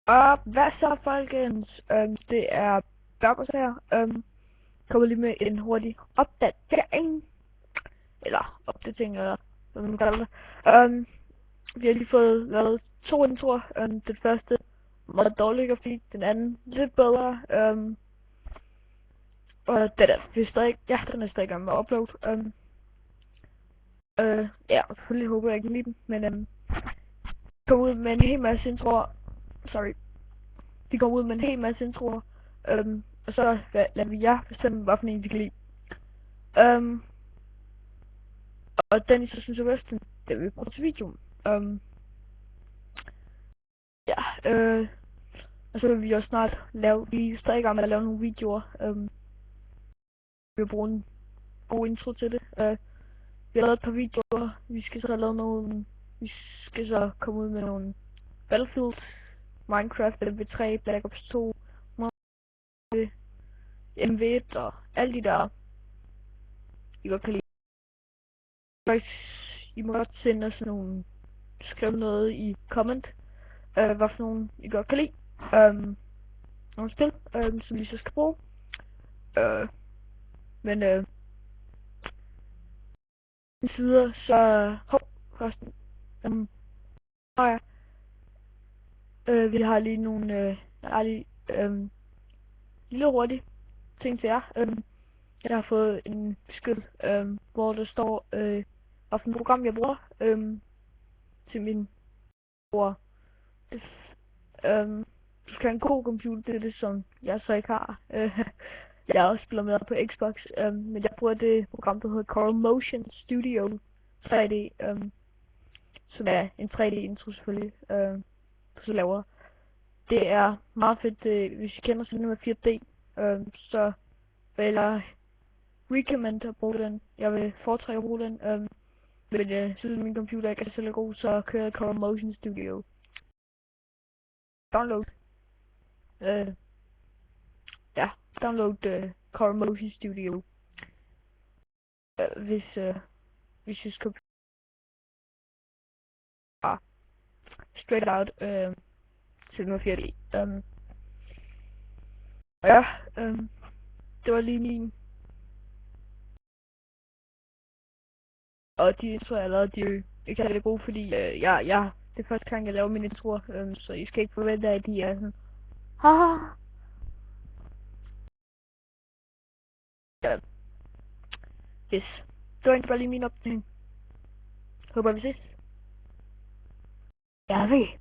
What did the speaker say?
Og hvad så, folkens? Det er Børgers her. Kommer lige med en hurtig opdatering. Eller opdatering, eller hvad man kalder det. Vi har lige fået lavet 2 introer. Den første meget dårlig grafik, den anden lidt bedre. Og den er den er stadig i gang med at uploade. Ja, selvfølgelig håber jeg ikke lide den, men kommer ud med en hel masse introer. Sorry. De kommer ud med en hel masse introer. Og så lader vi jer bestemme, hvad for en vi kan lide. Og den, så synes jeg bedst, det vil vi bruge til videoen. Ja, og så vil vi også snart vi er stadig i gang med at lave nogle videoer. Vi vil bruge en god intro til det. Vi har lavet et par videoer. Vi skal så komme ud med nogle Battlefield, Minecraft, MV3, Black Ops 2, MV1 og alle de der, I godt kan lide. I må godt sende os skrive noget i comment, hvad for nogle I godt kan lide. Nogle spil, som vi så skal bruge. Men indtil videre, så forresten. Vi har lige nogle lille hurtige ting til jer. Jeg har fået en besked, hvor der står, hvilket program jeg bruger til min bror. Du skal have en god computer, det er det, som jeg så ikke har. Jeg også spiller med på Xbox, men jeg bruger det program, der hedder Coral Motion Studio 3D, som er en 3D-intro selvfølgelig, så laver. Det er meget fedt, hvis I kender sådan noget med 4D, så vil jeg recommend at bruge den. Jeg vil foretrække at bruge den, men jeg synes, at min computer ikke er så god, så kører jeg Coral Motion Studio. Download. Download Coral Motion Studio. Hvis jeg skal straight out til noget 4D. Ja, det var lige min. Og de introer, jeg lavede, de er ikke særlig gode, fordi det er første gang, jeg laver mine introer, så I skal ikke forvente, at de er sådan, haha. Ja. Yes. Det var egentlig bare lige min opdatering. Håber vi ses. Ja, vi.